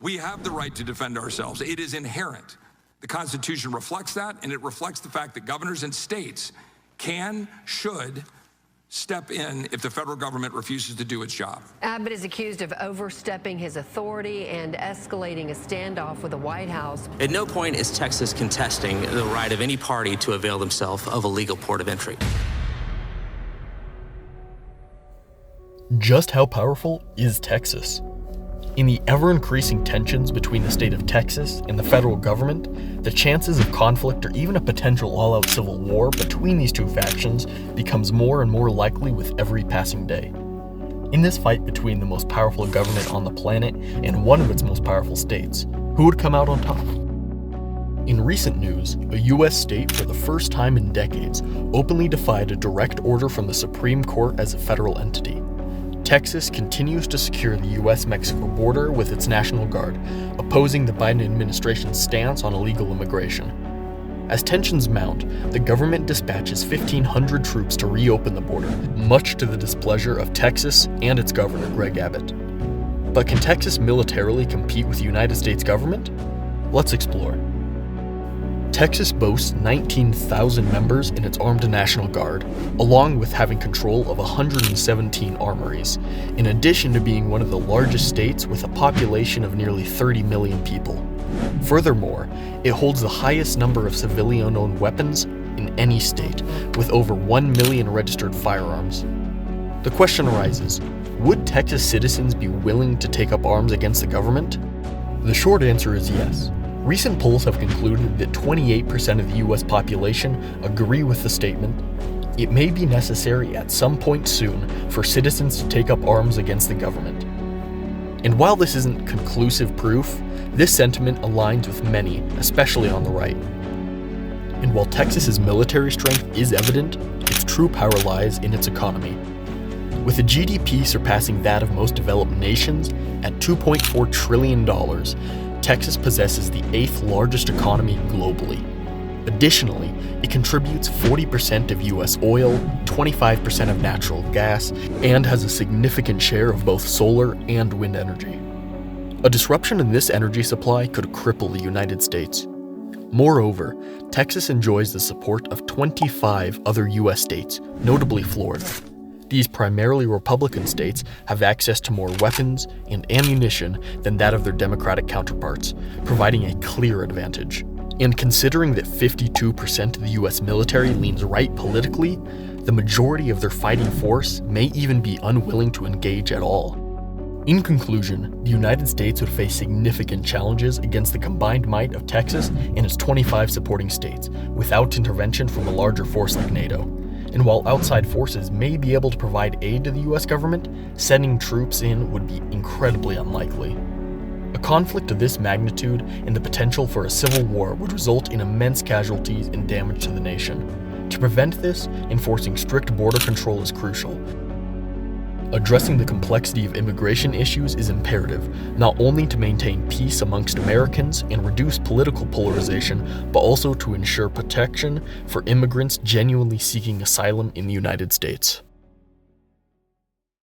We have the right to defend ourselves. It is inherent. The Constitution reflects that, and it reflects the fact that governors and states should step in if the federal government refuses to do its job. Abbott is accused of overstepping his authority and escalating a standoff with the White House. At no point is Texas contesting the right of any party to avail themselves of a legal port of entry. Just how powerful is Texas? In the ever-increasing tensions between the state of Texas and the federal government, the chances of conflict or even a potential all-out civil war between these two factions becomes more and more likely with every passing day. In this fight between the most powerful government on the planet and one of its most powerful states, who would come out on top? In recent news, a US state for the first time in decades openly defied a direct order from the Supreme Court as a federal entity. Texas continues to secure the US-Mexico border with its National Guard, opposing the Biden administration's stance on illegal immigration. As tensions mount, the government dispatches 1,500 troops to reopen the border, much to the displeasure of Texas and its governor, Greg Abbott. But can Texas militarily compete with the United States government? Let's explore. Texas boasts 19,000 members in its Armed National Guard, along with having control of 117 armories, in addition to being one of the largest states with a population of nearly 30 million people. Furthermore, it holds the highest number of civilian-owned weapons in any state, with over 1 million registered firearms. The question arises, would Texas citizens be willing to take up arms against the government? The short answer is yes. Recent polls have concluded that 28% of the US population agree with the statement, it may be necessary at some point soon for citizens to take up arms against the government. And while this isn't conclusive proof, this sentiment aligns with many, especially on the right. And while Texas's military strength is evident, its true power lies in its economy. With a GDP surpassing that of most developed nations at $2.4 trillion, Texas possesses the 8th largest economy globally. Additionally, it contributes 40% of US oil, 25% of natural gas, and has a significant share of both solar and wind energy. A disruption in this energy supply could cripple the United States. Moreover, Texas enjoys the support of 25 other US states, notably Florida. These primarily Republican states have access to more weapons and ammunition than that of their Democratic counterparts, providing a clear advantage. And considering that 52% of the US military leans right politically, the majority of their fighting force may even be unwilling to engage at all. In conclusion, the United States would face significant challenges against the combined might of Texas and its 25 supporting states, without intervention from a larger force like NATO. And while outside forces may be able to provide aid to the US government, sending troops in would be incredibly unlikely. A conflict of this magnitude and the potential for a civil war would result in immense casualties and damage to the nation. To prevent this, enforcing strict border control is crucial. Addressing the complexity of immigration issues is imperative, not only to maintain peace amongst Americans and reduce political polarization, but also to ensure protection for immigrants genuinely seeking asylum in the United States.